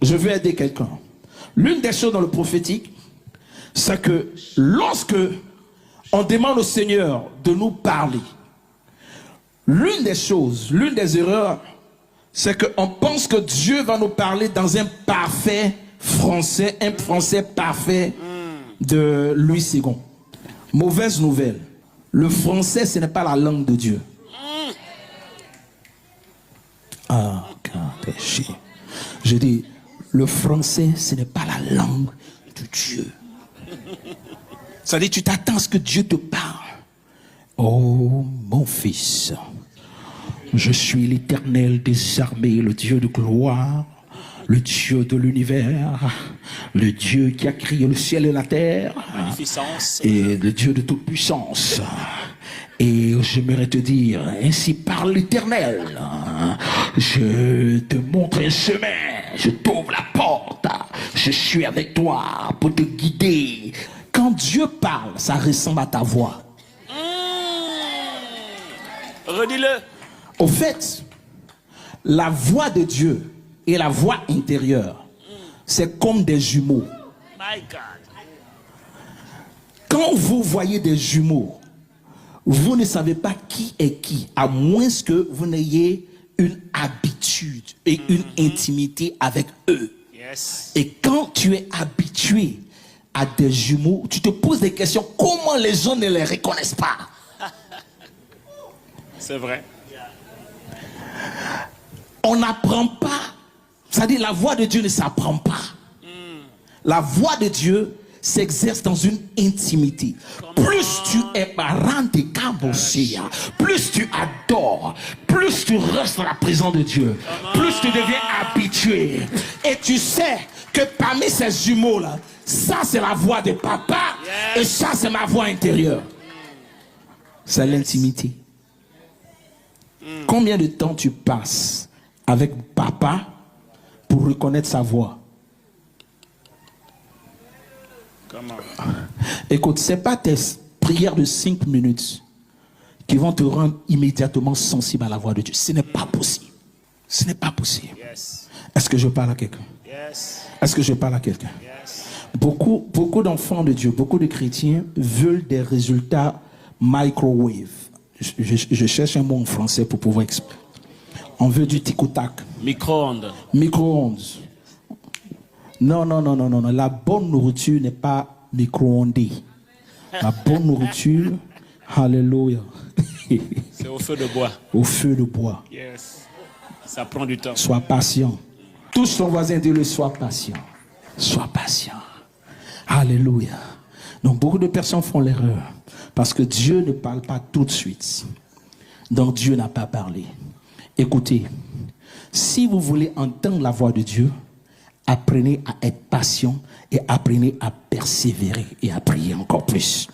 Je veux aider quelqu'un. L'une des choses dans le prophétique, c'est que lorsque on demande au Seigneur de nous parler, l'une des choses, l'une des erreurs, c'est qu'on pense que Dieu va nous parler dans un parfait français, un français parfait de Louis II. Mauvaise nouvelle. Le français, ce n'est pas la langue de Dieu. Ah, péché. Je dis, le français, ce n'est pas la langue de Dieu. Ça dit, tu t'attends à ce que Dieu te parle. Oh, mon fils, je suis l'Éternel des armées, le Dieu de gloire, le Dieu de l'univers, le Dieu qui a créé le ciel et la terre, et le Dieu de toute puissance. Et j'aimerais te dire, ainsi parle l'Éternel, je te montre un chemin, je t'ouvre la porte, je suis avec toi pour te guider. Quand Dieu parle, ça ressemble à ta voix. Redis-le. Au fait, la voix de Dieu et la voix intérieure, c'est comme des jumeaux. My God. Quand vous voyez des jumeaux, vous ne savez pas qui est qui, à moins que vous n'ayez une habitude et une intimité avec eux. Yes. Et quand tu es habitué à des jumeaux, tu te poses des questions. Comment les gens ne les reconnaissent pas? C'est vrai. On n'apprend pas. C'est-à-dire la voix de Dieu ne s'apprend pas. La voix de Dieu s'exerce dans une intimité. Plus tu es parent de Kabosia, plus tu adores, plus tu restes dans la présence de Dieu, plus tu deviens habitué. Et tu sais que parmi ces jumeaux-là, ça c'est la voix de papa et ça c'est ma voix intérieure. C'est l'intimité. Combien de temps tu passes avec papa pour reconnaître sa voix? Comment? Écoute, ce n'est pas tes prières de 5 minutes qui vont te rendre immédiatement sensible à la voix de Dieu. Ce n'est pas possible. Ce n'est pas possible. Yes. Est-ce que je parle à quelqu'un? Yes. Est-ce que je parle à quelqu'un? Yes. Beaucoup d'enfants de Dieu, beaucoup de chrétiens veulent des résultats microwave. Je cherche un mot en français pour pouvoir expliquer. On veut du tic-tac. Micro-ondes. Micro-ondes. Non. La bonne nourriture n'est pas micro-ondée. La bonne nourriture, alléluia. C'est au feu de bois. Au feu de bois. Yes. Ça prend du temps. Sois patient. Touche ton voisin, dis-le, sois patient. Sois patient. Alléluia. Donc beaucoup de personnes font l'erreur. Parce que Dieu ne parle pas tout de suite. Donc Dieu n'a pas parlé. Écoutez, si vous voulez entendre la voix de Dieu, apprenez à être patient et apprenez à persévérer et à prier encore plus.